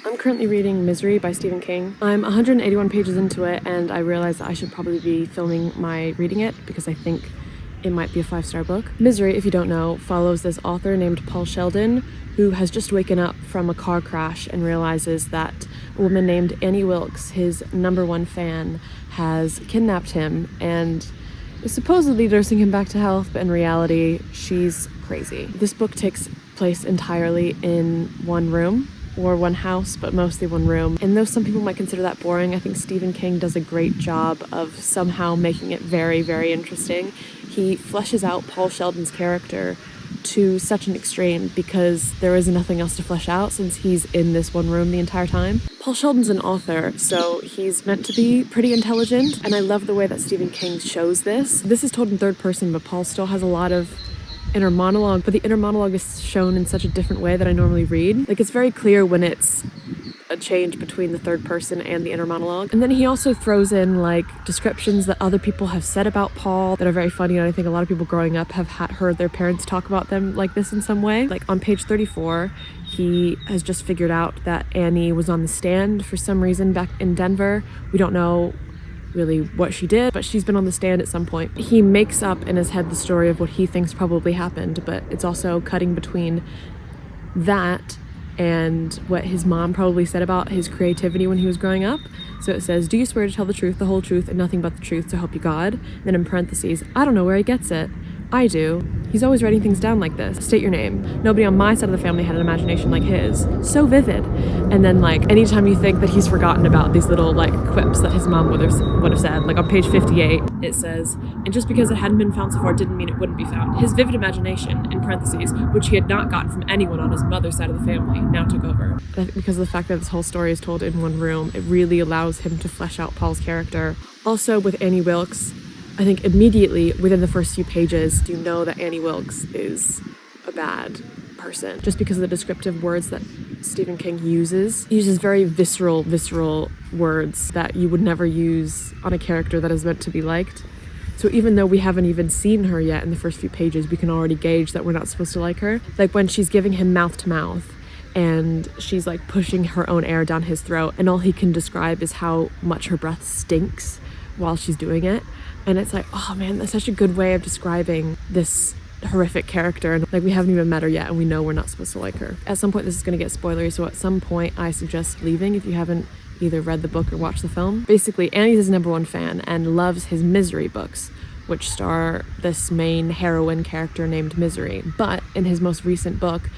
I'm currently reading Misery by Stephen King. I'm 181 pages into it, and I realized that I should probably be filming my reading it because I think it might be a 5-star book. Misery, if you don't know, follows this author named Paul Sheldon who has just waken up from a car crash and realizes that a woman named Annie Wilkes, his #1 fan, has kidnapped him and is supposedly nursing him back to health, but in reality, she's crazy. This book takes place entirely in one room, or one house, but mostly one room. And though some people might consider that boring, I think Stephen King does a great job of somehow making it very, very interesting. He fleshes out Paul Sheldon's character to such an extreme because there is nothing else to flesh out since he's in this one room the entire time. Paul Sheldon's an author, so he's meant to be pretty intelligent, and I love the way that Stephen King shows this. This is told in third person, but Paul still has a lot of inner monologue, but the inner monologue is shown in such a different way that I normally read. Like, it's very clear when it's a change between the third person and the inner monologue. And then he also throws in like descriptions that other people have said about Paul that are very funny, and I think a lot of people growing up have heard their parents talk about them like this in some way. Like on page 34, he has just figured out that Annie was on the stand for some reason back in Denver. We don't know really what she did, but she's been on the stand at some point. He makes up in his head the story of what he thinks probably happened, but it's also cutting between that and what his mom probably said about his creativity when he was growing up. So it says, "Do you swear to tell the truth, the whole truth, and nothing but the truth, so help you God?" Then in parentheses, "I don't know where he gets it." "I do. He's always writing things down like this. State your name. Nobody on my side of the family had an imagination like his. So vivid." And then like anytime you think that he's forgotten about these little like quips that his mom would have said, like on page 58, it says, "And just because it hadn't been found so far didn't mean it wouldn't be found. His vivid imagination," in parentheses, "which he had not gotten from anyone on his mother's side of the family, now took over." Because of the fact that this whole story is told in one room, it really allows him to flesh out Paul's character. Also with Annie Wilkes, I think immediately within the first few pages, you know that Annie Wilkes is a bad person. Just because of the descriptive words that Stephen King uses very visceral words that you would never use on a character that is meant to be liked. So even though we haven't even seen her yet in the first few pages, we can already gauge that we're not supposed to like her. Like when she's giving him mouth to mouth, and she's like pushing her own air down his throat, and all he can describe is how much her breath stinks while she's doing it. And it's like, oh man, that's such a good way of describing this horrific character. And like we haven't even met her yet and we know we're not supposed to like her. At some point this is going to get spoilery, so at some point I suggest leaving if you haven't either read the book or watched the film. Basically, Annie's his #1 fan and loves his Misery books, which star this main heroine character named Misery. But in his most recent book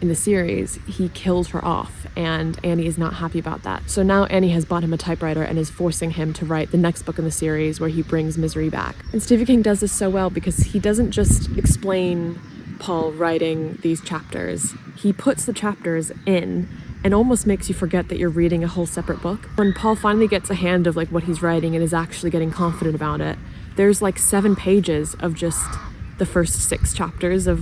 in the series, he killed her off, and Annie is not happy about that. So now Annie has bought him a typewriter and is forcing him to write the next book in the series where he brings Misery back. And Stephen King does this so well because he doesn't just explain Paul writing these chapters. He puts the chapters in and almost makes you forget that you're reading a whole separate book. When Paul finally gets a hand of like what he's writing and is actually getting confident about it, there's like 7 pages of just the first 6 chapters of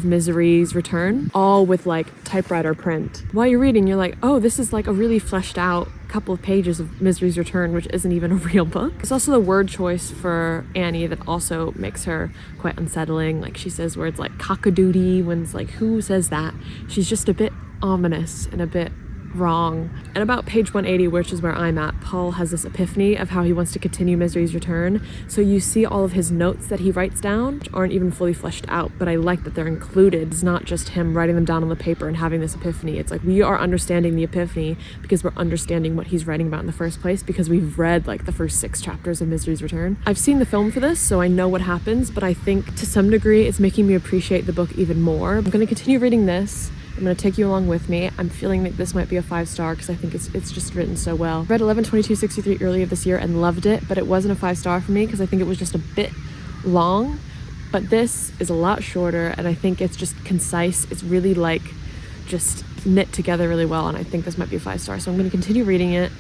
Misery's Return, all with like typewriter print. While you're reading, you're like, oh, this is like a really fleshed out couple of pages of Misery's Return, which isn't even a real book. It's also the word choice for Annie that also makes her quite unsettling. Like she says words like cockadoodie when it's like, who says that? She's just a bit ominous and a bit wrong. And about page 180, which is where I'm at, Paul has this epiphany of how he wants to continue Misery's Return. So you see all of his notes that he writes down, which aren't even fully fleshed out, but I like that they're included. It's not just him writing them down on the paper and having this epiphany. It's like we are understanding the epiphany because we're understanding what he's writing about in the first place because we've read like the first 6 chapters of Misery's Return. I've seen the film for this, so I know what happens, but I think to some degree it's making me appreciate the book even more. I'm going to continue reading this. I'm going to take you along with me. I'm feeling that this might be a 5-star because I think it's just written so well. Read 11/22/63 earlier this year and loved it, but it wasn't a 5-star for me because I think it was just a bit long. But this is a lot shorter and I think it's just concise. It's really like just knit together really well, and I think this might be a 5-star. So I'm going to continue reading it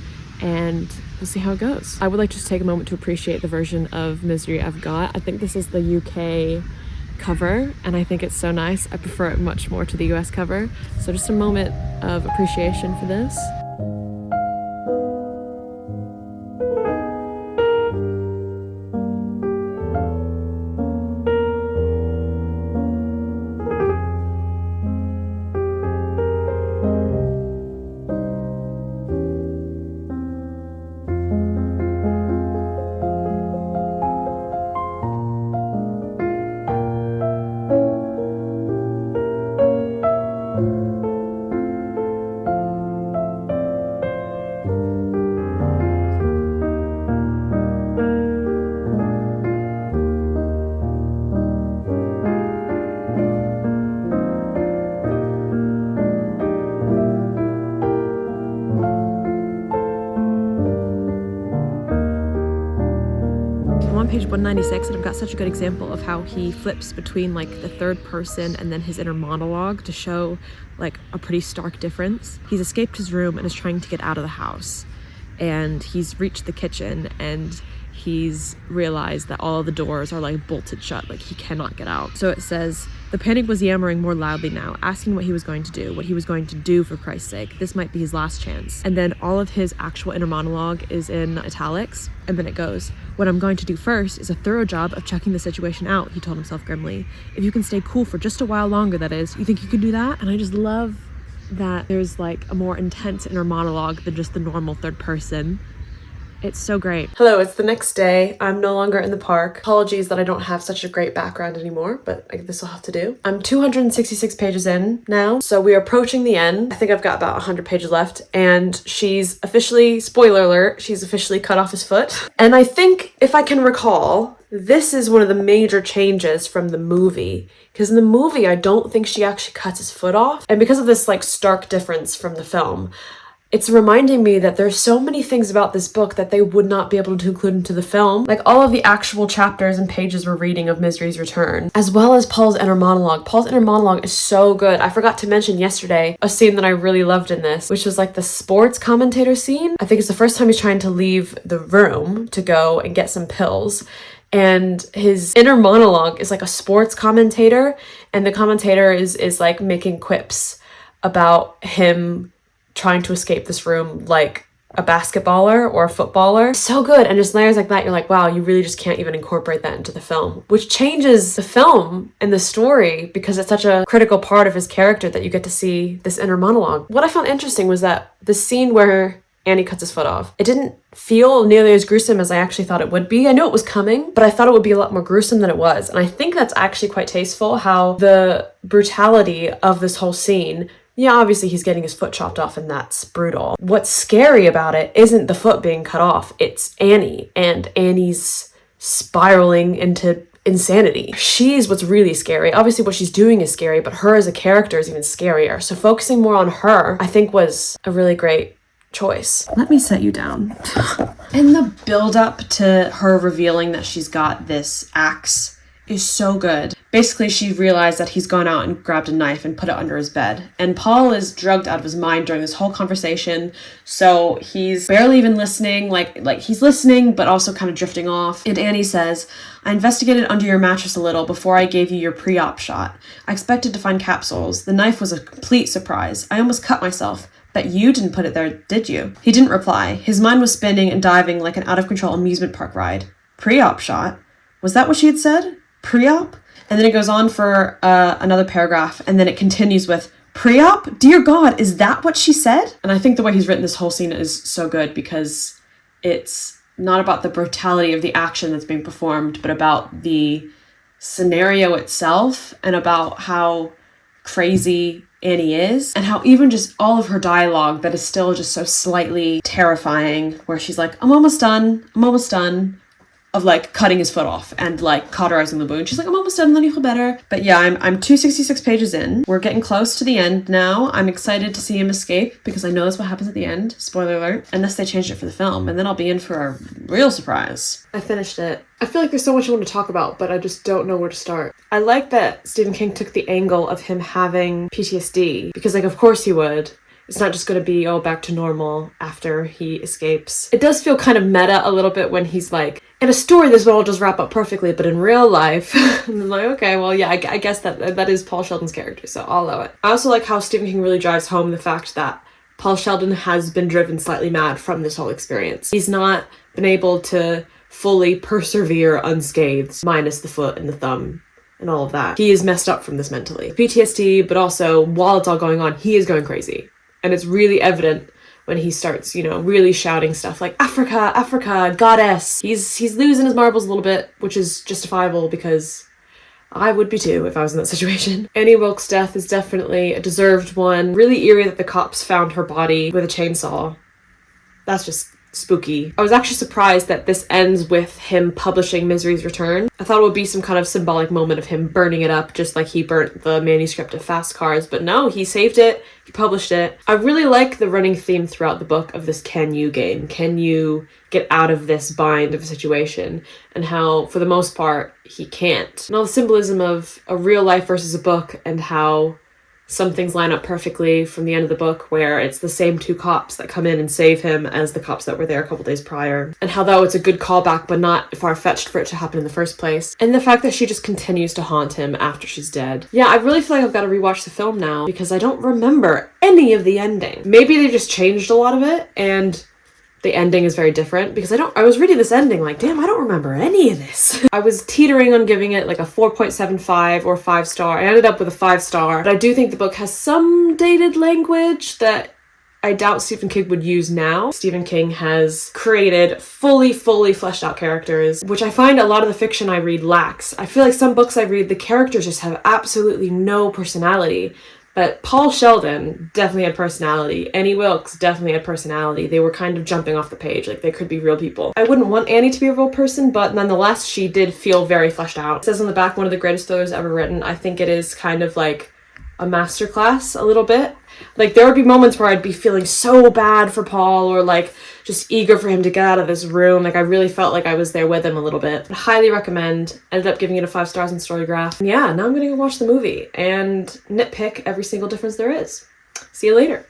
and we'll see how it goes. I would like to just take a moment to appreciate the version of Misery I've got. I think this is the UK cover and I think it's so nice. I prefer it much more to the US cover. So just a moment of appreciation for this. page 196, and I've got such a good example of how he flips between like the third person and then his inner monologue to show like a pretty stark difference. He's escaped his room and is trying to get out of the house, and he's reached the kitchen and he's realized that all of the doors are like bolted shut, like he cannot get out. So it says, the panic was yammering more loudly now, asking what he was going to do, what he was going to do for Christ's sake. This might be his last chance. And then all of his actual inner monologue is in italics, and then it goes, what I'm going to do first is a thorough job of checking the situation out, he told himself grimly. If you can stay cool for just a while longer, that is. You think you can do that? And I just love that there's like a more intense inner monologue than just the normal third person. It's so great. Hello, it's the next day. I'm no longer in the park. Apologies that I don't have such a great background anymore, but this will have to do. I'm 266 pages in now, so we are approaching the end. I think I've got about 100 pages left, and she's officially, spoiler alert, she's officially cut off his foot. And I think, if I can recall, this is one of the major changes from the movie, because in the movie, I don't think she actually cuts his foot off. And because of this like stark difference from the film, it's reminding me that there's so many things about this book that they would not be able to include into the film. Like all of the actual chapters and pages we're reading of Misery's Return, as well as Paul's inner monologue. Paul's inner monologue is so good. I forgot to mention yesterday a scene that I really loved in this, which was like the sports commentator scene. I think it's the first time he's trying to leave the room to go and get some pills. And his inner monologue is like a sports commentator, and the commentator is like making quips about him trying to escape this room like a basketballer or a footballer. So good. And just layers like that, you're like, wow, you really just can't even incorporate that into the film, which changes the film and the story because it's such a critical part of his character that you get to see this inner monologue. What I found interesting was that the scene where Annie cuts his foot off, it didn't feel nearly as gruesome as I actually thought it would be. I knew it was coming, but I thought it would be a lot more gruesome than it was. And I think that's actually quite tasteful, how the brutality of this whole scene, yeah, obviously he's getting his foot chopped off and that's brutal. What's scary about it isn't the foot being cut off, it's Annie, and Annie's spiraling into insanity. She's what's really scary. Obviously what she's doing is scary, but her as a character is even scarier. So focusing more on her, I think, was a really great choice. Let me set you down. And the build up to her revealing that she's got this axe is so good. Basically, she realized that he's gone out and grabbed a knife and put it under his bed. And Paul is drugged out of his mind during this whole conversation. So he's barely even listening, like he's listening, but also kind of drifting off. And Annie says, I investigated under your mattress a little before I gave you your pre-op shot. I expected to find capsules. The knife was a complete surprise. I almost cut myself. But you didn't put it there, did you? He didn't reply. His mind was spinning and diving like an out-of-control amusement park ride. Pre-op shot? Was that what she had said? Pre-op? And then it goes on for another paragraph, and then it continues with, pre-op? Dear God, is that what she said? And I think the way he's written this whole scene is so good because it's not about the brutality of the action that's being performed, but about the scenario itself and about how crazy Annie is, and how even just all of her dialogue that is still just so slightly terrifying, where she's like, I'm almost done, of like cutting his foot off and like cauterizing the wound. She's like, I'm almost done, then you feel better. But yeah, I'm 266 pages in. We're getting close to the end now. I'm excited to see him escape because I know that's what happens at the end. Spoiler alert. Unless they changed it for the film, and then I'll be in for a real surprise. I finished it. I feel like there's so much I want to talk about, but I just don't know where to start. I like that Stephen King took the angle of him having PTSD, because like, of course he would. It's not just going to be, back to normal after he escapes. It does feel kind of meta a little bit when he's like, in a story this will all just wrap up perfectly, but in real life, I'm like, okay, well, yeah, I guess that is Paul Sheldon's character, so I'll allow it. I also like how Stephen King really drives home the fact that Paul Sheldon has been driven slightly mad from this whole experience. He's not been able to fully persevere unscathed, minus the foot and the thumb and all of that. He is messed up from this mentally. PTSD, but also, while it's all going on, he is going crazy. And it's really evident when he starts, really shouting stuff like, Africa, Africa, goddess. He's losing his marbles a little bit, which is justifiable because I would be too if I was in that situation. Annie Wilkes' death is definitely a deserved one. Really eerie that the cops found her body with a chainsaw. That's just spooky. I was actually surprised that this ends with him publishing Misery's Return. I thought it would be some kind of symbolic moment of him burning it up, just like he burnt the manuscript of Fast Cars, but no, he saved it, he published it. I really like the running theme throughout the book of this can you game. Can you get out of this bind of a situation? And how, for the most part, he can't. And all the symbolism of a real life versus a book, and how some things line up perfectly from the end of the book, where it's the same two cops that come in and save him as the cops that were there a couple days prior. And how though it's a good callback, but not far-fetched for it to happen in the first place. And the fact that she just continues to haunt him after she's dead. Yeah, I really feel like I've got to rewatch the film now, because I don't remember any of the ending. Maybe they just changed a lot of it, and the ending is very different, because I was reading this ending like, damn, I don't remember any of this. I was teetering on giving it like a 4.75 or 5 star. I ended up with a 5 star, but I do think the book has some dated language that I doubt Stephen King would use now. Stephen King has created fully fleshed out characters, which I find a lot of the fiction I read lacks. I feel like some books I read, the characters just have absolutely no personality. But Paul Sheldon definitely had personality. Annie Wilkes definitely had personality. They were kind of jumping off the page, like they could be real people. I wouldn't want Annie to be a real person, but nonetheless, she did feel very fleshed out. It says on the back, one of the greatest thrillers ever written. I think it is kind of like a masterclass a little bit. Like there would be moments where I'd be feeling so bad for Paul, or like just eager for him to get out of this room. Like I really felt like I was there with him a little bit. I highly recommend. Ended up giving it a 5 stars in Storygraph. And yeah, now I'm gonna go watch the movie and nitpick every single difference there is. See you later.